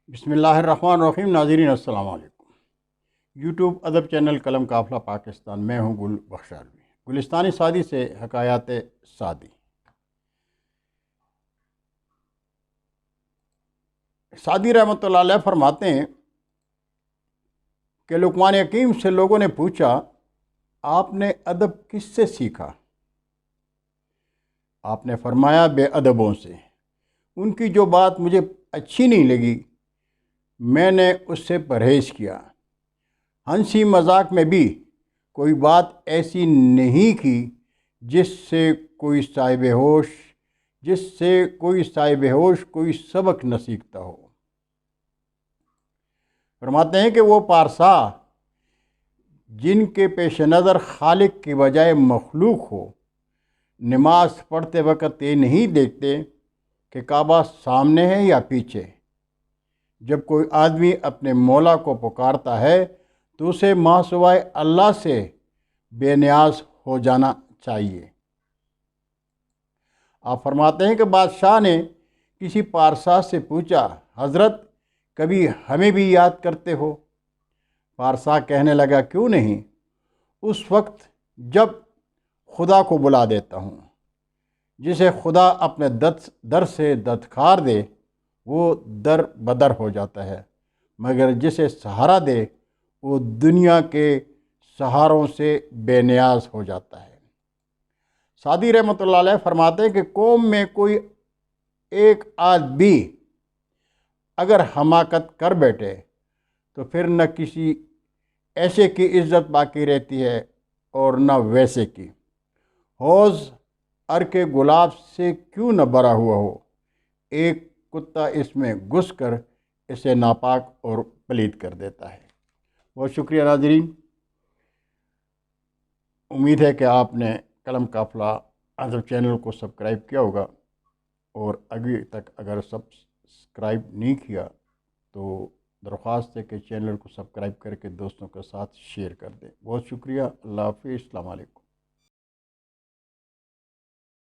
بسم اللہ الرحمن الرحیم۔ ناظرین السلام علیکم۔ یوٹیوب ادب چینل قلم قافلہ پاکستان، میں ہوں گل بخشالوی۔ گلستان سعدی سے حکایات سعدی۔ سعدی رحمۃ اللہ علیہ فرماتے ہیں کہ لقمان حکیم سے لوگوں نے پوچھا، آپ نے ادب کس سے سیکھا؟ آپ نے فرمایا، بے ادبوں سے۔ ان کی جو بات مجھے اچھی نہیں لگی میں نے اس سے پرہیز کیا۔ ہنسی مذاق میں بھی کوئی بات ایسی نہیں کی جس سے کوئی صاحب ہوش کوئی سبق نہ سیکھتا ہو۔ فرماتے ہیں کہ وہ پارسا جن کے پیش نظر خالق کی بجائے مخلوق ہو، نماز پڑھتے وقت یہ نہیں دیکھتے کہ کعبہ سامنے ہے یا پیچھے۔ جب کوئی آدمی اپنے مولا کو پکارتا ہے تو اسے ماں سوائے اللہ سے بے نیاز ہو جانا چاہیے۔ آپ فرماتے ہیں کہ بادشاہ نے کسی پارسا سے پوچھا، حضرت کبھی ہمیں بھی یاد کرتے ہو؟ پارسا کہنے لگا، کیوں نہیں، اس وقت جب خدا کو بلا دیتا ہوں۔ جسے خدا اپنے در سے ددکار دے وہ در بدر ہو جاتا ہے، مگر جسے سہارا دے وہ دنیا کے سہاروں سے بے نیاز ہو جاتا ہے۔ سعدی رحمۃ اللہ علیہ فرماتے ہیں کہ قوم میں کوئی ایک آدمی اگر حماقت کر بیٹھے تو پھر نہ کسی ایسے کی عزت باقی رہتی ہے اور نہ ویسے کی۔ حوض عرق گلاب سے کیوں نہ بھرا ہوا ہو، ایک کتا اس میں گھس کر اسے ناپاک اور پلید کر دیتا ہے۔ بہت شکریہ ناظرین، امید ہے کہ آپ نے قلم قافلہ ادب چینل کو سبسکرائب کیا ہوگا، اور ابھی تک اگر سبسکرائب نہیں کیا تو درخواست ہے کہ چینل کو سبسکرائب کر کے دوستوں کے ساتھ شیئر کر دیں۔ بہت شکریہ، اللہ حافظ، السلام علیکم۔